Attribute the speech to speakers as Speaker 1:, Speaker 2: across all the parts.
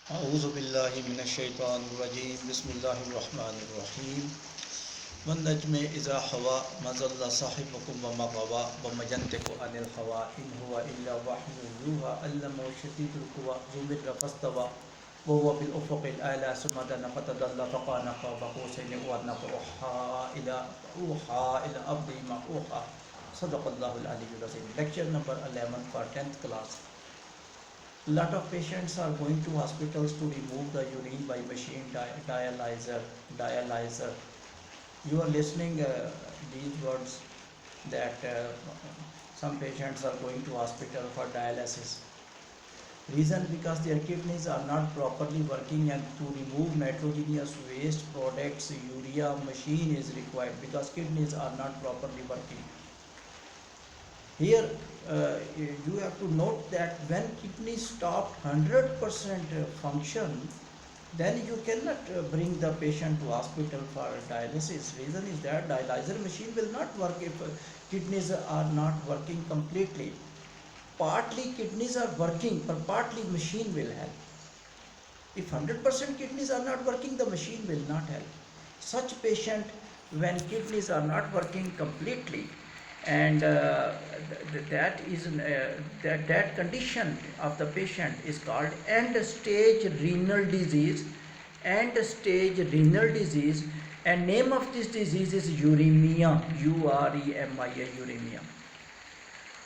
Speaker 1: أعوذ بالله من الشيطان الرجيم بسم الله الرحمن الرحيم والنجم إذا هوى ما ضل صاحبكم وما غوى وما ينطق عن الهوى إن هو إلا وحي يوحى علمه شديد القوى ذو مرة فاستوى وهو بالأفق الأعلى ثم دنا فتدلى فقال قاب قوسين أو أدنى أوحى إلى عبده ما أوحى صدق الله العلي العظيم. Lecture number 11 for 10th class. Lot of patients are going to hospitals to remove the urine by machine dialyzer. You are listening these words that some patients are going to hospital for dialysis. Reason because their kidneys are not properly working, and to remove nitrogenous waste products urea machine is required because kidneys are not properly working. Here you have to note that when kidneys stop 100% function, then you cannot bring the patient to hospital for dialysis. Reason is that dialyzer machine will not work if kidneys are not working completely. Partly kidneys are working, but partly machine will help. If 100% kidneys are not working, the machine will not help. Such patient, when kidneys are not working completely, and that condition of the patient is called end stage renal disease. End stage renal disease, and name of this disease is uremia, uremia, uremia.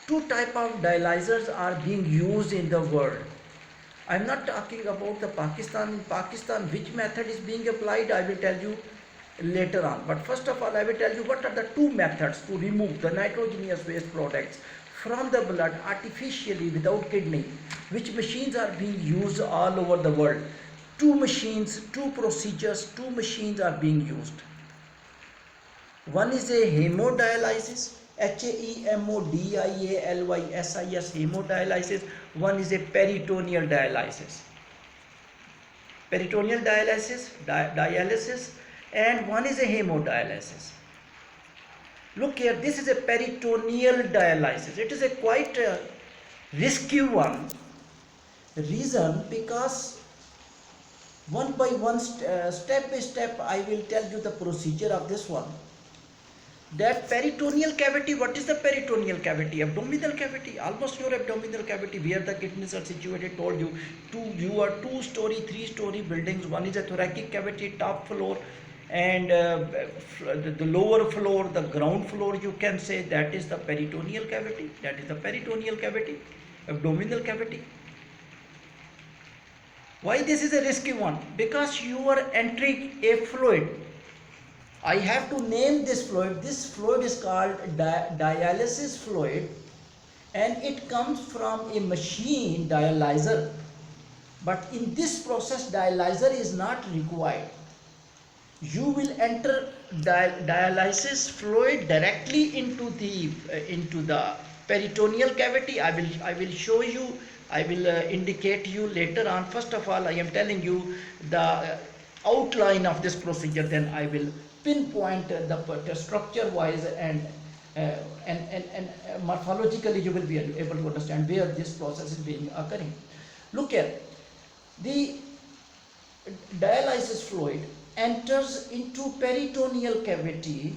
Speaker 1: Two type of dialyzers are being used in the world. I'm not talking about the Pakistan. In Pakistan, which method is being applied, I will tell you later on. But first of all, I will tell you what are the two methods to remove the nitrogenous waste products from the blood artificially without kidney. Which machines are being used all over the world? Two machines, two procedures, two machines are being used. One is a hemodialysis, HAEMODIALYSIS, hemodialysis. One is a peritoneal dialysis. Peritoneal dialysis, and one is a hemodialysis. Look here, this is a peritoneal dialysis. It is a quite risky one. Reason because one by one, step by step, I will tell you the procedure of this one. That peritoneal cavity, what is the peritoneal cavity? Abdominal cavity, almost your abdominal cavity where the kidneys are situated. Told you, you are 2-story, 3-story buildings. One is a thoracic cavity, top floor, and the lower floor, the ground floor, you can say that is the peritoneal cavity. That is the peritoneal cavity, abdominal cavity. Why this is a risky one? Because you are entering a fluid. I have to name this fluid. This fluid is called dialysis fluid, and it comes from a machine dialyzer. But in this process, dialyzer is not required. You will enter dialysis fluid directly into the peritoneal cavity. I will show you. I will indicate you later on. First of all, I am telling you the outline of this procedure. Then I will pinpoint the structure wise and morphologically you will be able to understand where this process is being occurring. Look here, the dialysis fluid enters into peritoneal cavity,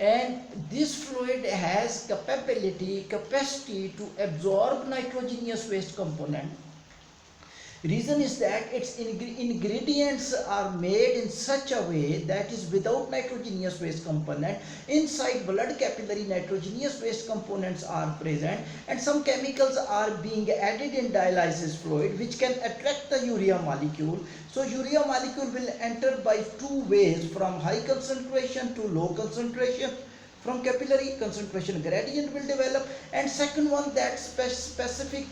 Speaker 1: and this fluid has capacity to absorb nitrogenous waste component. Reason is that its ingredients are made in such a way that is without nitrogenous waste component. Inside blood capillary, nitrogenous waste components are present, and some chemicals are being added in dialysis fluid which can attract the urea molecule. So urea molecule will enter by two ways, from high concentration to low concentration. From capillary, concentration gradient will develop, and second one, that specific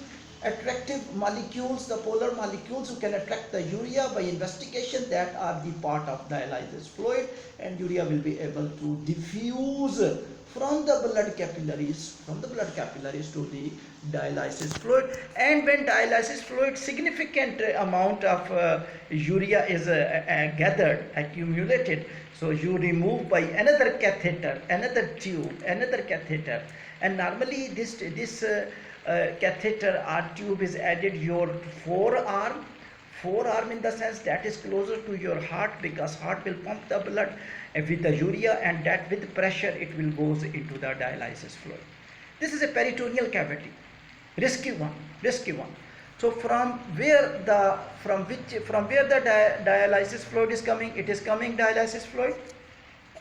Speaker 1: attractive molecules, the polar molecules who can attract the urea by investigation, that are the part of dialysis fluid, and urea will be able to diffuse from the blood capillaries to the dialysis fluid. And when dialysis fluid, significant amount of urea is gathered, accumulated, so you remove by another catheter, another tube, another catheter, and normally this catheter or tube is added your forearm, forearm in the sense that is closer to your heart, because heart will pump the blood with the urea, and that with pressure it will goes into the dialysis fluid. This is a peritoneal cavity, risky one. So from where the dialysis fluid is coming, it is coming dialysis fluid,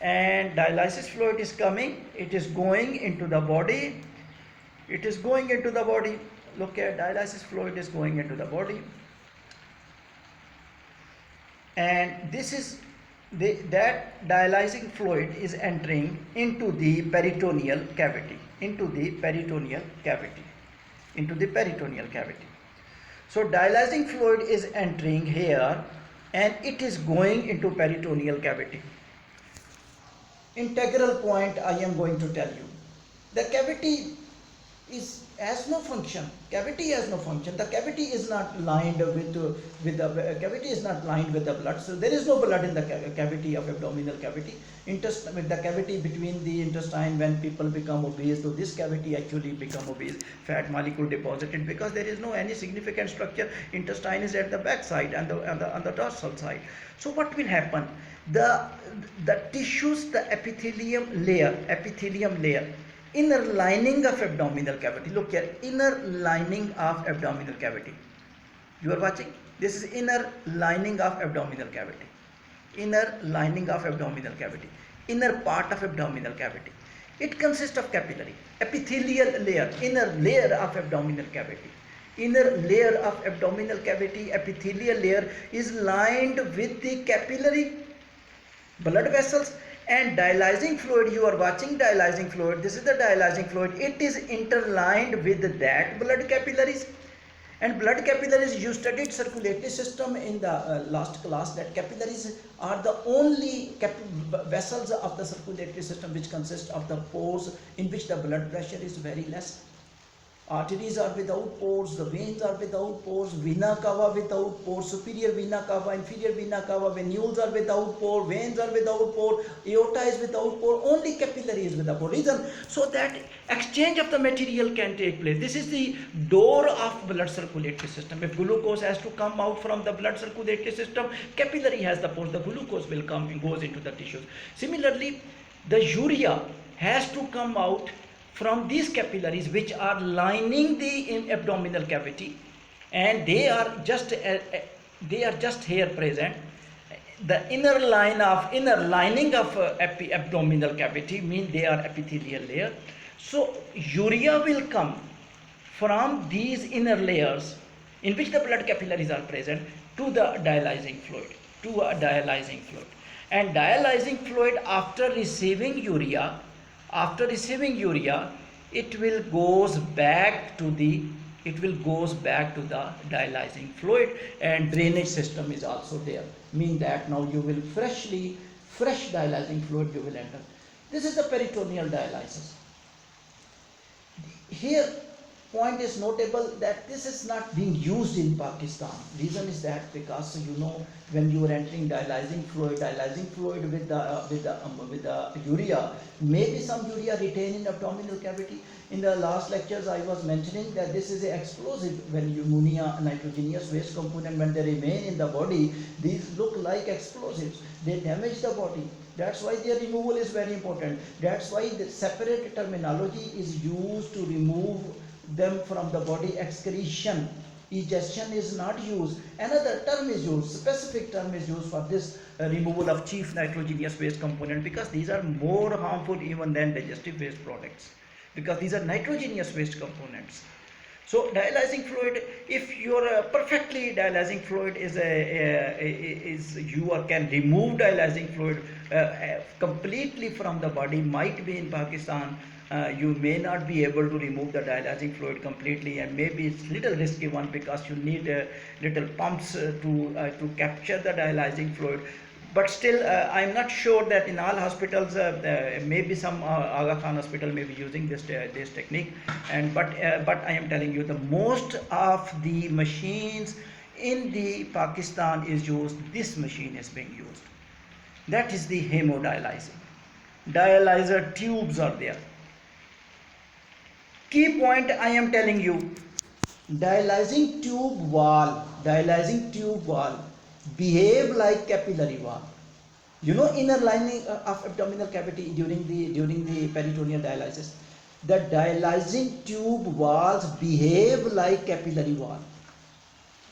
Speaker 1: and dialysis fluid is coming, it is going into the body, look at dialysis fluid is going into the body, and this is that dialyzing fluid is entering into the peritoneal cavity, So dialyzing fluid is entering here and it is going into peritoneal cavity. Integral point I am going to tell you. The cavity has no function. The cavity is not lined with the blood. So there is no blood in the cavity of abdominal cavity. The cavity between the intestine, when people become obese, so this cavity actually become obese, fat molecule deposited, because there is no any significant structure. Intestine is at the back side and on the dorsal side. So what will happen? The tissues, the epithelium layer, inner lining of abdominal cavity. Look here, inner lining of abdominal cavity. You are watching? This is inner lining of abdominal cavity. Inner part of abdominal cavity. It consists of capillary, epithelial layer, inner layer of abdominal cavity. Epithelial layer is lined with the capillary blood vessels, and dialyzing fluid, you are watching dialyzing fluid, this is the dialyzing fluid, it is interlined with that blood capillaries. And blood capillaries, you studied circulatory system in the last class, that capillaries are the only vessels of the circulatory system which consist of the pores in which the blood pressure is very less. Arteries are without pores, the veins are without pores, vena cava without pores, superior vena cava, inferior vena cava, venules are without pore, veins are without pore, aorta is without pore, only capillary is without pore. Reason, so that exchange of the material can take place. This is the door of blood circulatory system. If glucose has to come out from the blood circulatory system, capillary has the pores, the glucose will come and goes into the tissues. Similarly, the urea has to come out from these capillaries which are lining the abdominal cavity, and they are just here present. The inner lining of abdominal cavity means they are epithelial layer. So urea will come from these inner layers in which the blood capillaries are present to the dialyzing fluid, and dialyzing fluid, after receiving urea, it will goes back to the dialyzing fluid, and drainage system is also there, mean that now you will fresh dialyzing fluid you will enter. This is the peritoneal dialysis. Here point is notable that this is not being used in Pakistan. Reason is that because when you are entering dialyzing fluid with the urea, maybe some urea retained in abdominal cavity. In the last lectures I was mentioning that this is an explosive. When ammonia, nitrogenous waste component, when they remain in the body, these look like explosives. They damage the body. That's why their removal is very important. That's why the separate terminology is used to remove them from the body. Excretion, egestion is not used. Another term is used, specific term is used for this removal of chief nitrogenous waste component, because these are more harmful even than digestive waste products, because these are nitrogenous waste components. So dialyzing fluid, if your perfectly dialyzing fluid can remove dialyzing fluid completely from the body. Might be in Pakistan you may not be able to remove the dialyzing fluid completely, and maybe it's little risky one, because you need little pumps to capture the dialyzing fluid. But still, I'm not sure that in all hospitals, maybe some Aga Khan hospital may be using this technique. But I am telling you, the most of the machines in the Pakistan is used. This machine is being used. That is the hemodialyzing. Dialyzer tubes are there. Key point I am telling you, dialyzing tube wall. dialyzing tube wall behave like capillary wall. You know, inner lining of abdominal cavity during the peritoneal dialysis, the dialyzing tube walls behave like capillary wall.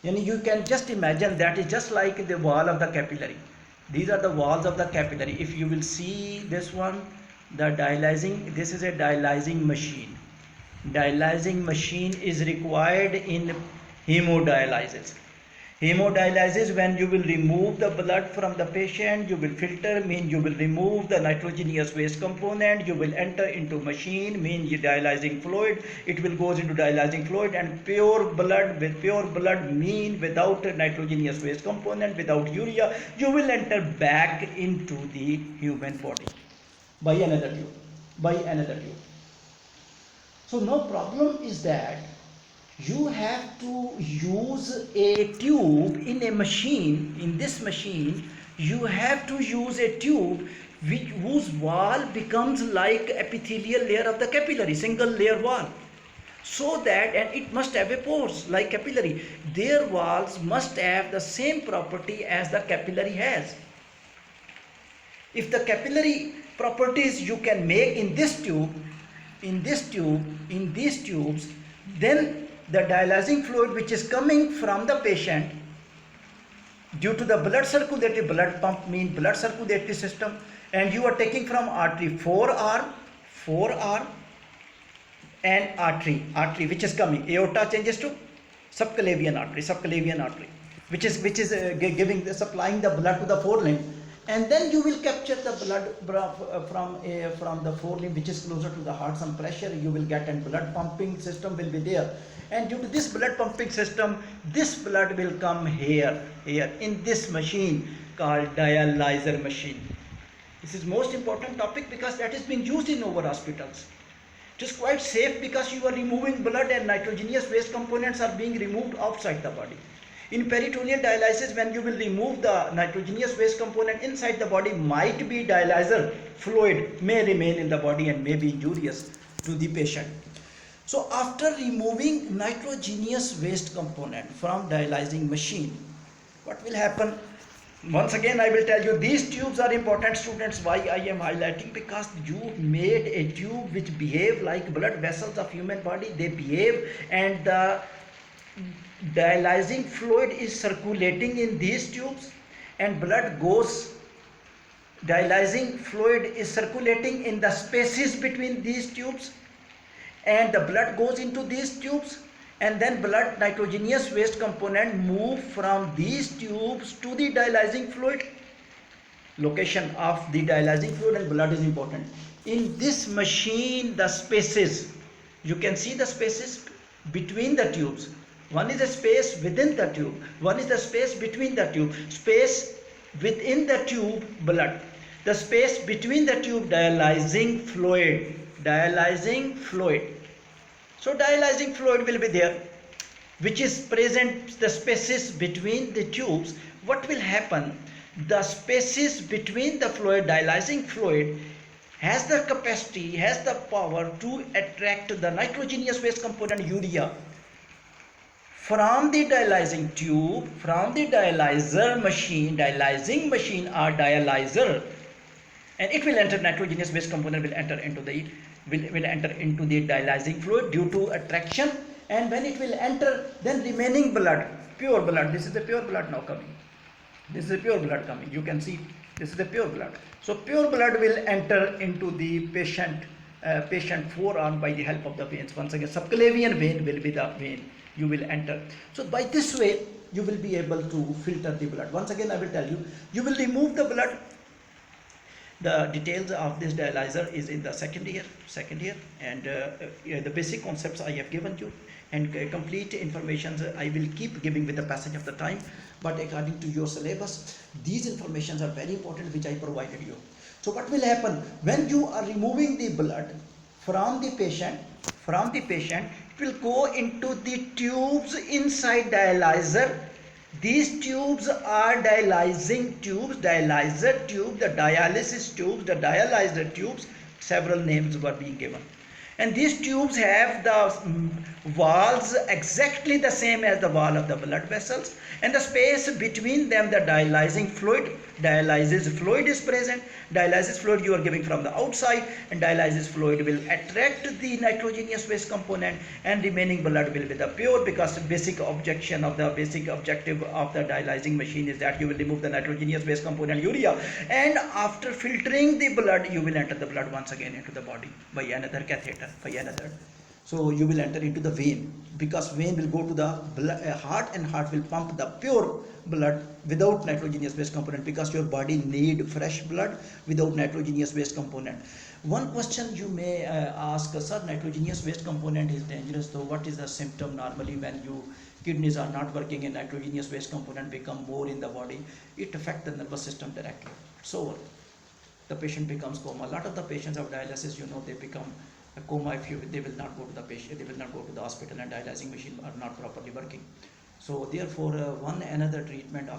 Speaker 1: And you can just imagine that is just like the wall of the capillary. These are the walls of the capillary. If you will see this one, the dialyzing, this is a dialyzing machine. Dialyzing machine is required in hemodialysis. Hemodialysis, when you will remove the blood from the patient, you will filter, mean you will remove the nitrogenous waste component, you will enter into machine, mean you dialyzing fluid, it will goes into dialyzing fluid, and pure blood, with pure blood mean without nitrogenous waste component, without urea, you will enter back into the human body by another tube. So no problem is that you have to use a tube in a machine. In this machine, you have to use a tube whose wall becomes like epithelial layer of the capillary, single layer wall. So that, and it must have a pores like capillary. Their walls must have the same property as the capillary has. If the capillary properties you can make in these tubes, then the dialyzing fluid which is coming from the patient due to the blood pump mean blood circulatory system, and you are taking from artery, forearm and artery which is coming, aorta changes to subclavian artery which is supplying the blood to the forelimb, and then you will capture the blood from the forelimb which is closer to the heart, some pressure you will get, and blood pumping system will be there, and due to this blood pumping system, this blood will come here in this machine called dialyzer machine. This is most important topic because that is being used in our hospitals. It is quite safe because you are removing blood and nitrogenous waste components are being removed outside the body. In peritoneal dialysis, when you will remove the nitrogenous waste component inside the body, might be dialyzer fluid may remain in the body and may be injurious to the patient. So after removing nitrogenous waste component from dialyzing machine, what will happen? Once again I will tell you, these tubes are important, students. Why I am highlighting? Because you made a tube which behave like blood vessels of human body. They behave, and the dialyzing fluid is circulating in these tubes, and blood goes, dialyzing fluid is circulating in the spaces between these tubes, and the blood goes into these tubes, and then blood nitrogenous waste component move from these tubes to the dialyzing fluid. Location of the dialyzing fluid and blood is important. In this machine, the spaces, you can see the spaces between the tubes. One is a space within the tube, one is the space between the tube. Space within the tube, blood. The space between the tube, dialyzing fluid. So dialyzing fluid will be there, which is present, the spaces between the tubes. What will happen? The spaces between the fluid, dialyzing fluid, has the capacity, has the power to attract the nitrogenous waste component, urea, from the dialyzing tube, from the dialyzing machine or dialyzer, and it will enter, nitrogenous waste component will enter into the dialyzing fluid due to attraction, and when it will enter, then remaining blood, pure blood, this is the pure blood now coming. This is the pure blood coming. You can see this is the pure blood. So pure blood will enter into the patient forearm by the help of the veins. Once again, subclavian vein will be the vein you will enter. So by this way you will be able to filter the blood. Once again I will tell you, you will remove the blood. The details of this dialyzer is in the second year, and the basic concepts I have given you, and complete information I will keep giving with the passage of the time, but according to your syllabus, these informations are very important which I provided you. So what will happen when you are removing the blood from the patient, it will go into the tubes inside dialyzer. These tubes are dialyzing tubes, dialyzer tube, the dialysis tubes, the dialyzer tubes, several names were being given. and these tubes have the walls exactly the same as the wall of the blood vessels, and the space between them, the dialysis fluid is present. Dialysis fluid you are giving from the outside, and dialysis fluid will attract the nitrogenous waste component, and remaining blood will be the pure, because the basic objective of the dialyzing machine is that you will remove the nitrogenous waste component urea, and after filtering the blood you will enter the blood once again into the body by another catheter, by another. So you will enter into the vein, because vein will go to the heart, and heart will pump the pure blood without nitrogenous waste component, because your body need fresh blood without nitrogenous waste component. One question you may ask, sir, nitrogenous waste component is dangerous, so what is the symptom normally when you kidneys are not working and nitrogenous waste component become more in the body? It affects the nervous system directly. So the patient becomes coma. A lot of the patients of dialysis, they become a coma if they will not go to the patient, they will not go to the hospital, and dialyzing machine are not properly working. So therefore, one another treatment of